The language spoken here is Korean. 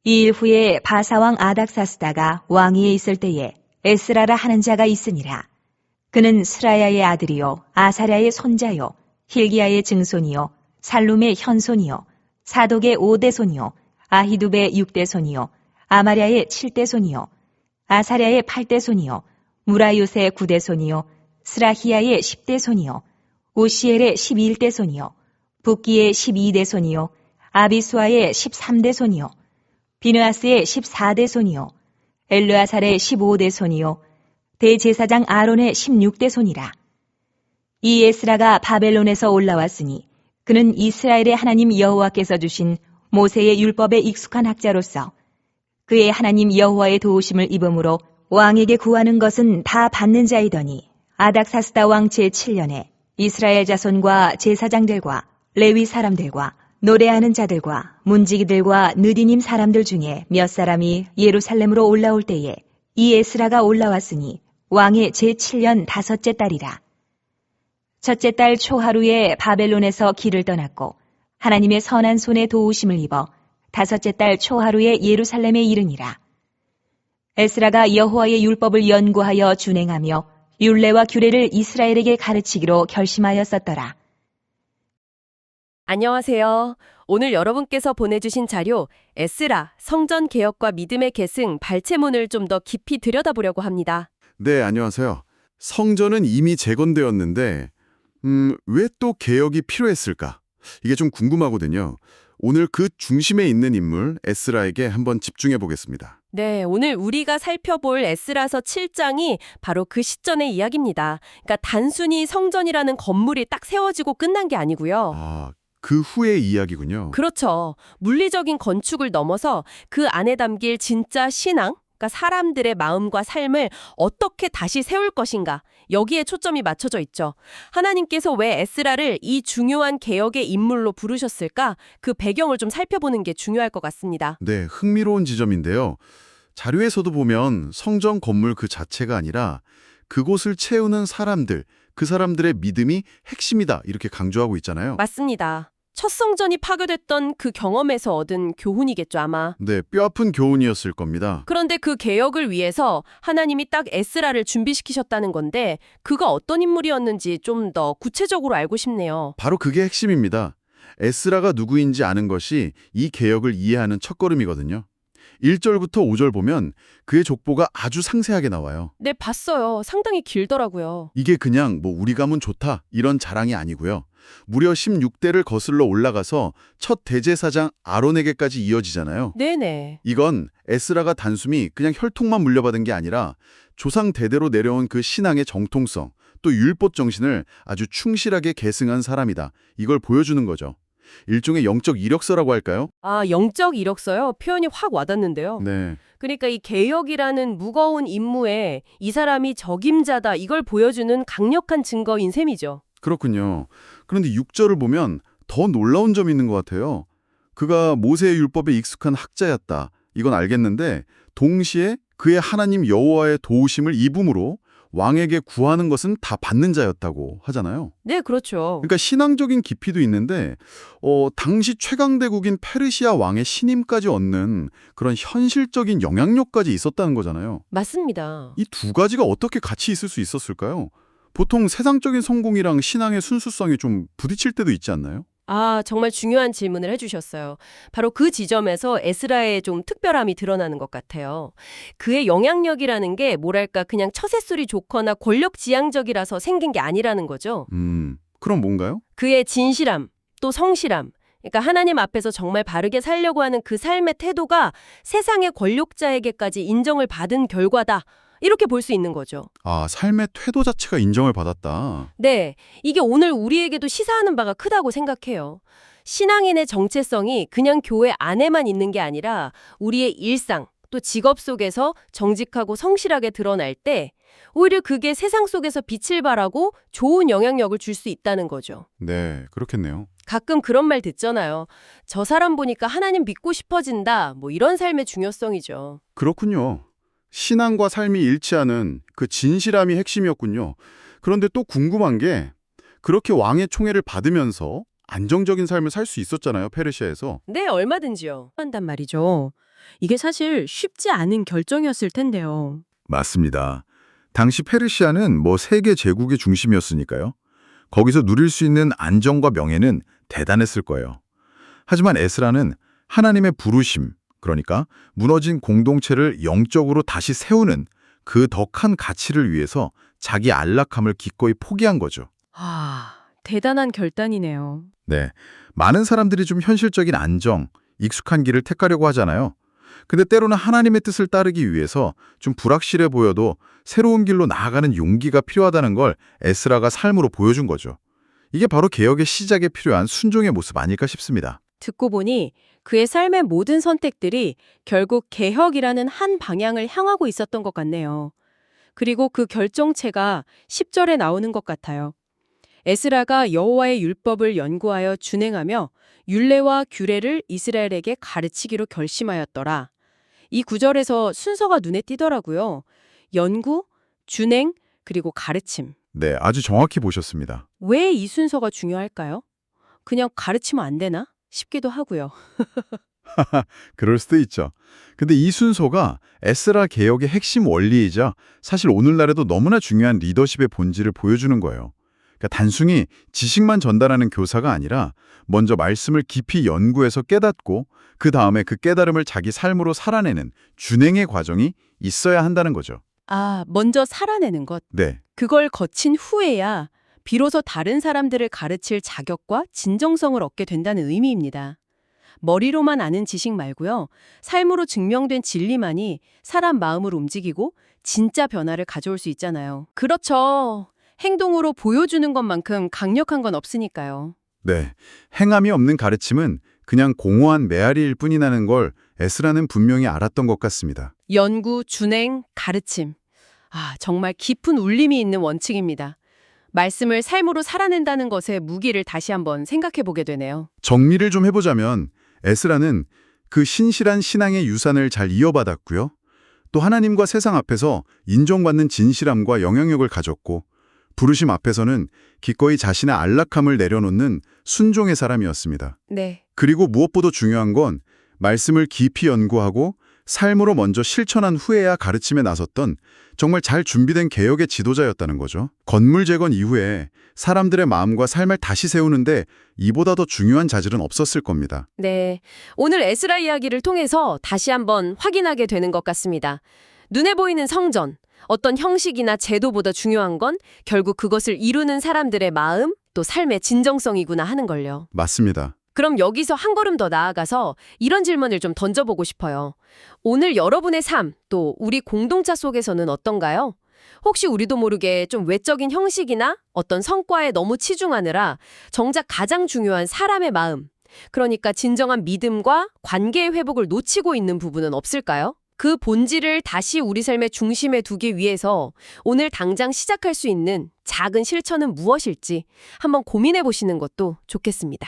이 일 후에 바사왕 아닥사스다가 왕위에 있을 때에 에스라라 하는 자가 있으니라. 그는 스라야의 아들이요 아사랴의 손자요 힐기야의 증손이요 살룸의 현손이요 사독의 5대손이요 아히두베의 6대손이요 아마랴의 7대손이요 아사랴의 8대손이요 무라윳의 9대손이요 스라히야의 10대손이요 우시엘의 11대손이요 붓기의 12대손이요 아비수아의 13대손이요 비느아스의 14대손이요 엘르아살의 15대손이요 대제사장 아론의 16대손이라. 이 에스라가 바벨론에서 올라왔으니 그는 이스라엘의 하나님 여호와께서 주신 모세의 율법에 익숙한 학자로서 그의 하나님 여호와의 도우심을 입음으로 왕에게 구하는 것은 다 받는 자이더니 아닥사스다 왕 제7년에 이스라엘 자손과 제사장들과 레위 사람들과 노래하는 자들과 문지기들과 느디님 사람들 중에 몇 사람이 예루살렘으로 올라올 때에 이 에스라가 올라왔으니 왕의 제7년 5째 달이라. 첫째 달 초하루에 바벨론에서 길을 떠났고 하나님의 선한 손에 도우심을 입어 5째 달 초하루에 예루살렘에 이르니라. 에스라가 여호와의 율법을 연구하여 준행하며 율례와 규례를 이스라엘에게 가르치기로 결심하였었더라. 안녕하세요. 오늘 여러분께서 보내주신 자료 에스라, 성전 개혁과 믿음의 계승, 발췌문을 좀 더 깊이 들여다보려고 합니다. 네, 안녕하세요. 성전은 이미 재건되었는데 왜 또 개혁이 필요했을까? 이게 좀 궁금하거든요. 오늘 그 중심에 있는 인물 에스라에게 한번 집중해 보겠습니다. 네, 오늘 우리가 살펴볼 에스라서 7장이 바로 그 시점의 이야기입니다. 그러니까 단순히 성전이라는 건물이 딱 세워지고 끝난 게 아니고요. 그 후의 이야기군요. 그렇죠. 물리적인 건축을 넘어서 그 안에 담길 진짜 신앙, 그러니까 사람들의 마음과 삶을 어떻게 다시 세울 것인가, 여기에 초점이 맞춰져 있죠. 하나님께서 왜 에스라를 이 중요한 개혁의 인물로 부르셨을까? 그 배경을 좀 살펴보는 게 중요할 것 같습니다. 네, 흥미로운 지점인데요. 자료에서도 보면 성전 건물 그 자체가 아니라 그곳을 채우는 사람들, 그 사람들의 믿음이 핵심이다 이렇게 강조하고 있잖아요. 맞습니다. 첫 성전이 파괴됐던 그 경험에서 얻은 교훈이겠죠, 아마. 네, 뼈아픈 교훈이었을 겁니다. 그런데 그 개혁을 위해서 하나님이 딱 에스라를 준비시키셨다는 건데 그가 어떤 인물이었는지 좀 더 구체적으로 알고 싶네요. 바로 그게 핵심입니다. 에스라가 누구인지 아는 것이 이 개혁을 이해하는 첫걸음이거든요. 1절부터 5절 보면 그의 족보가 아주 상세하게 나와요. 네, 봤어요. 상당히 길더라고요. 이게 그냥 우리 가문 좋다 이런 자랑이 아니고요. 무려 16대를 거슬러 올라가서 첫 대제사장 아론에게까지 이어지잖아요. 네네. 이건 에스라가 단숨이 그냥 혈통만 물려받은 게 아니라 조상 대대로 내려온 그 신앙의 정통성, 또 율법 정신을 아주 충실하게 계승한 사람이다. 이걸 보여주는 거죠. 일종의 영적 이력서라고 할까요? 영적 이력서요? 표현이 확 와닿는데요. 네. 그러니까 이 개혁이라는 무거운 임무에 이 사람이 적임자다, 이걸 보여주는 강력한 증거인 셈이죠. 그렇군요. 그런데 6절을 보면 더 놀라운 점이 있는 것 같아요. 그가 모세의 율법에 익숙한 학자였다. 이건 알겠는데 동시에 그의 하나님 여호와의 도우심을 입음으로 왕에게 구하는 것은 다 받는 자였다고 하잖아요. 네, 그렇죠. 그러니까 신앙적인 깊이도 있는데 당시 최강대국인 페르시아 왕의 신임까지 얻는 그런 현실적인 영향력까지 있었다는 거잖아요. 맞습니다. 이 두 가지가 어떻게 같이 있을 수 있었을까요? 보통 세상적인 성공이랑 신앙의 순수성이 좀 부딪힐 때도 있지 않나요? 정말 중요한 질문을 해주셨어요. 바로 그 지점에서 에스라의 좀 특별함이 드러나는 것 같아요. 그의 영향력이라는 게 뭐랄까 그냥 처세술이 좋거나 권력지향적이라서 생긴 게 아니라는 거죠. 그럼 뭔가요? 그의 진실함, 또 성실함, 그러니까 하나님 앞에서 정말 바르게 살려고 하는 그 삶의 태도가 세상의 권력자에게까지 인정을 받은 결과다. 이렇게 볼 수 있는 거죠. 삶의 태도 자체가 인정을 받았다. 네, 이게 오늘 우리에게도 시사하는 바가 크다고 생각해요. 신앙인의 정체성이 그냥 교회 안에만 있는 게 아니라 우리의 일상, 또 직업 속에서 정직하고 성실하게 드러날 때 오히려 그게 세상 속에서 빛을 발하고 좋은 영향력을 줄 수 있다는 거죠. 네, 그렇겠네요. 가끔 그런 말 듣잖아요. 저 사람 보니까 하나님 믿고 싶어진다. 이런 삶의 중요성이죠. 그렇군요. 신앙과 삶이 일치하는 그 진실함이 핵심이었군요. 그런데 또 궁금한 게 그렇게 왕의 총애를 받으면서 안정적인 삶을 살 수 있었잖아요, 페르시아에서. 네, 얼마든지요. 한단 말이죠. 이게 사실 쉽지 않은 결정이었을 텐데요. 맞습니다. 당시 페르시아는 세계 제국의 중심이었으니까요. 거기서 누릴 수 있는 안정과 명예는 대단했을 거예요. 하지만 에스라는 하나님의 부르심, 그러니까 무너진 공동체를 영적으로 다시 세우는 그 더 큰 가치를 위해서 자기 안락함을 기꺼이 포기한 거죠. 대단한 결단이네요. 네, 많은 사람들이 좀 현실적인 안정, 익숙한 길을 택하려고 하잖아요. 근데 때로는 하나님의 뜻을 따르기 위해서 좀 불확실해 보여도 새로운 길로 나아가는 용기가 필요하다는 걸 에스라가 삶으로 보여준 거죠. 이게 바로 개혁의 시작에 필요한 순종의 모습 아닐까 싶습니다. 듣고 보니 그의 삶의 모든 선택들이 결국 개혁이라는 한 방향을 향하고 있었던 것 같네요. 그리고 그 결정체가 10절에 나오는 것 같아요. 에스라가 여호와의 율법을 연구하여 준행하며 율례와 규례를 이스라엘에게 가르치기로 결심하였더라. 이 구절에서 순서가 눈에 띄더라고요. 연구, 준행, 그리고 가르침. 네, 아주 정확히 보셨습니다. 왜 이 순서가 중요할까요? 그냥 가르치면 안 되나 싶기도 하고요. 그럴 수도 있죠. 근데 이 순서가 에스라 개혁의 핵심 원리이자 사실 오늘날에도 너무나 중요한 리더십의 본질을 보여주는 거예요. 그러니까 단순히 지식만 전달하는 교사가 아니라 먼저 말씀을 깊이 연구해서 깨닫고 그 다음에 그 깨달음을 자기 삶으로 살아내는 준행의 과정이 있어야 한다는 거죠. 먼저 살아내는 것. 네, 그걸 거친 후에야 비로소 다른 사람들을 가르칠 자격과 진정성을 얻게 된다는 의미입니다. 머리로만 아는 지식 말고요. 삶으로 증명된 진리만이 사람 마음을 움직이고 진짜 변화를 가져올 수 있잖아요. 그렇죠. 행동으로 보여주는 것만큼 강력한 건 없으니까요. 네. 행함이 없는 가르침은 그냥 공허한 메아리일 뿐이라는 걸 에스라는 분명히 알았던 것 같습니다. 연구, 준행, 가르침. 정말 깊은 울림이 있는 원칙입니다. 말씀을 삶으로 살아낸다는 것의 무기를 다시 한번 생각해 보게 되네요. 정리를 좀 해보자면 에스라는 그 신실한 신앙의 유산을 잘 이어받았고요. 또 하나님과 세상 앞에서 인정받는 진실함과 영향력을 가졌고 부르심 앞에서는 기꺼이 자신의 안락함을 내려놓는 순종의 사람이었습니다. 네. 그리고 무엇보다 중요한 건 말씀을 깊이 연구하고 삶으로 먼저 실천한 후에야 가르침에 나섰던 정말 잘 준비된 개혁의 지도자였다는 거죠. 건물 재건 이후에 사람들의 마음과 삶을 다시 세우는데 이보다 더 중요한 자질은 없었을 겁니다. 네. 오늘 에스라 이야기를 통해서 다시 한번 확인하게 되는 것 같습니다. 눈에 보이는 성전, 어떤 형식이나 제도보다 중요한 건 결국 그것을 이루는 사람들의 마음, 또 삶의 진정성이구나 하는 걸요. 맞습니다. 그럼 여기서 한 걸음 더 나아가서 이런 질문을 좀 던져보고 싶어요. 오늘 여러분의 삶, 또 우리 공동체 속에서는 어떤가요? 혹시 우리도 모르게 좀 외적인 형식이나 어떤 성과에 너무 치중하느라 정작 가장 중요한 사람의 마음, 그러니까 진정한 믿음과 관계의 회복을 놓치고 있는 부분은 없을까요? 그 본질을 다시 우리 삶의 중심에 두기 위해서 오늘 당장 시작할 수 있는 작은 실천은 무엇일지 한번 고민해 보시는 것도 좋겠습니다.